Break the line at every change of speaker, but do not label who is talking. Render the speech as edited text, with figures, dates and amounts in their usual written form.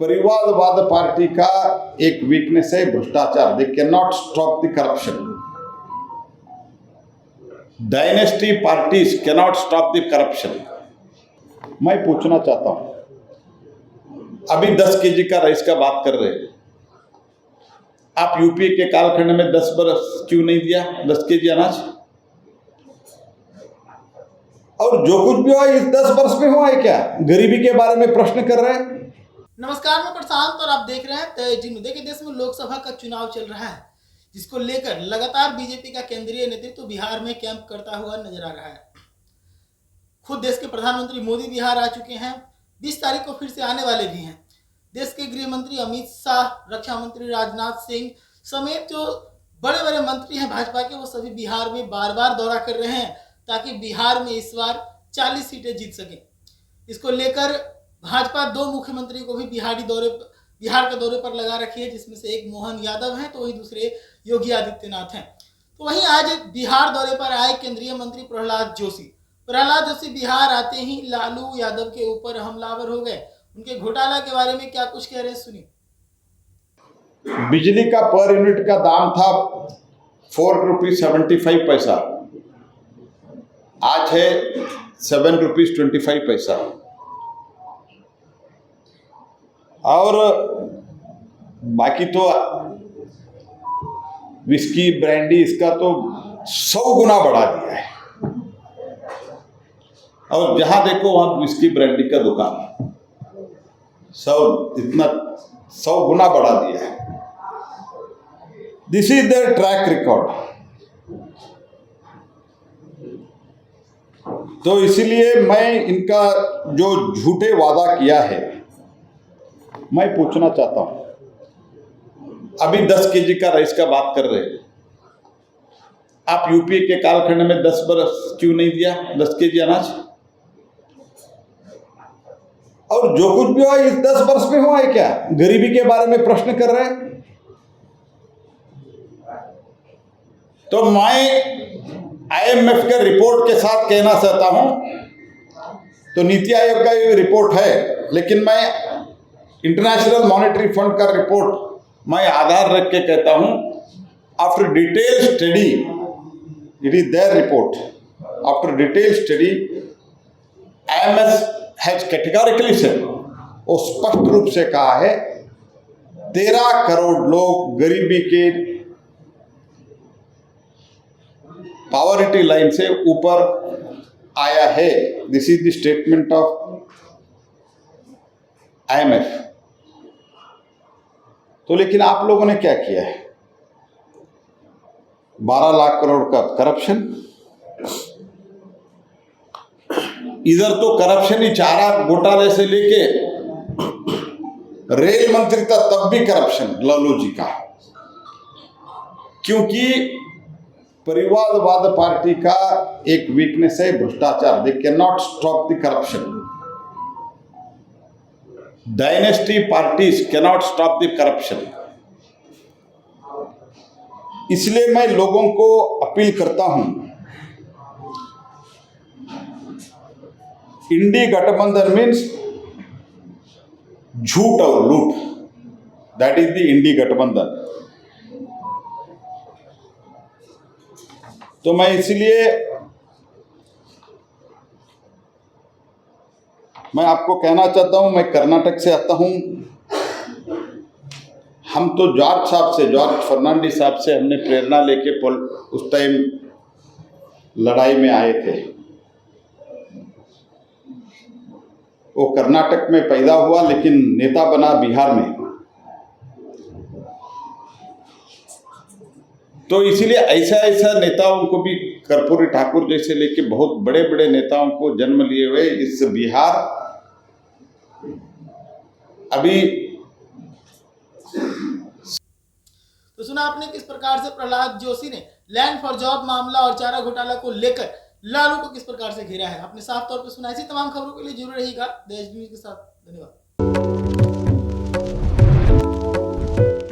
परिवारवाद पार्टी का एक वीकनेस है भ्रष्टाचार। They can not stop the corruption. Dynasty parties can not stop the corruption. मैं पूछना चाहता हूं, अभी 10 केजी का राइस का बात कर रहे हैं, आप यूपीए के कालखंड में 10 बरस क्यों नहीं दिया 10 केजी अनाज? और जो कुछ भी हुआ इस 10 वर्ष में हुआ है क्या? गरीबी के बारे में प्रश्न कर रहे हैं।
नमस्कार, मैं प्रशांत और आप देख रहे हैं तय टीवी। देखिए, देश में लोकसभा का चुनाव चल रहा है, जिसको लेकर लगातार बीजेपी का केंद्रीय नेतृत्व बिहार में कैंप करता हुआ नजर आ रहा है। खुद देश के प्रधानमंत्री मोदी बिहार आ चुके हैं, 20 तारीख को फिर से आने वाले भी हैं। देश के गृह मंत्री अमित शाह, रक्षा मंत्री राजनाथ सिंह समेत जो बड़े बड़े मंत्री हैं भाजपा के, वो सभी बिहार में बार बार दौरा कर रहे हैं ताकि बिहार में इस बार 40 सीटें जीत सकें। इसको लेकर भाजपा 2 मुख्यमंत्री को भी बिहार के दौरे पर लगा रखी है, जिसमें से एक मोहन यादव हैं तो वहीं दूसरे योगी आदित्यनाथ हैं। तो वहीं आज बिहार दौरे पर आए केंद्रीय मंत्री प्रहलाद जोशी बिहार आते ही लालू यादव के ऊपर हमलावर हो गए। उनके घोटाला के बारे में क्या कुछ कह रहे हैं, सुनिए।
बिजली का पर यूनिट का दाम था 4 रुपीज 75 पैसा, आज है 7 रुपीज 25 पैसा। और बाकी तो विस्की ब्रांडी इसका तो 100 गुना बढ़ा दिया है। और जहां देखो वहां विस्की ब्रांडी का दुकान, इतना 100 गुना बढ़ा दिया है। This is there track record. तो इसीलिए मैं इनका जो झूठे वादा किया है, मैं पूछना चाहता हूं, अभी 10 केजी का राइस का बात कर रहे हैं, आप यूपीए के कालखंड में 10 बरस क्यों नहीं दिया 10 केजी अनाज? और जो कुछ भी हुआ इस 10 वर्ष में हुआ है क्या? गरीबी के बारे में प्रश्न कर रहे हैं। तो मैं आईएमएफ के रिपोर्ट के साथ कहना चाहता हूं, तो नीति आयोग का ये रिपोर्ट है, लेकिन मैं इंटरनेशनल मॉनेटरी फंड का रिपोर्ट मैं आधार रख के कहता हूं, after detail study, it is there report, after detail study IMF has categorically said, वो स्पष्ट रूप से कहा है 13 करोड़ लोग गरीबी के पॉवर्टी लाइन से ऊपर आया है। This is the statement of IMF. तो लेकिन आप लोगों ने क्या किया है? 12 लाख करोड़ का करप्शन, इधर तो करप्शन ही, चारा घोटाले से लेके रेल मंत्री तक तब भी करप्शन लालू जी का। क्योंकि परिवारवाद पार्टी का एक वीकनेस है भ्रष्टाचार। They can not stop the corruption. Dynasty parties can not stop the corruption. इसलिए मैं लोगों को अपील करता हूं, इंडी गठबंधन मीन्स झूठ और लूट, दैट इज द इंडी गठबंधन। तो मैं इसलिए मैं आपको कहना चाहता हूं, मैं कर्नाटक से आता हूं। हम तो जॉर्ज फर्नांडिस साहब से हमने प्रेरणा लेके उस टाइम लड़ाई में आए थे। वो कर्नाटक में पैदा हुआ लेकिन नेता बना बिहार में। तो इसीलिए ऐसा नेताओं को भी, कर्पूरी ठाकुर जैसे लेके बहुत बड़े बड़े नेताओं को जन्म लिए हुए इस बिहार अभी।
तो सुना आपने किस प्रकार से प्रहलाद जोशी ने लैंड फॉर जॉब मामला और चारा घोटाला को लेकर लालू को किस प्रकार से घेरा है। आपने साफ तौर पर सुना। ऐसी तमाम खबरों के लिए जुड़े रहिएगा देश न्यूज के साथ। धन्यवाद।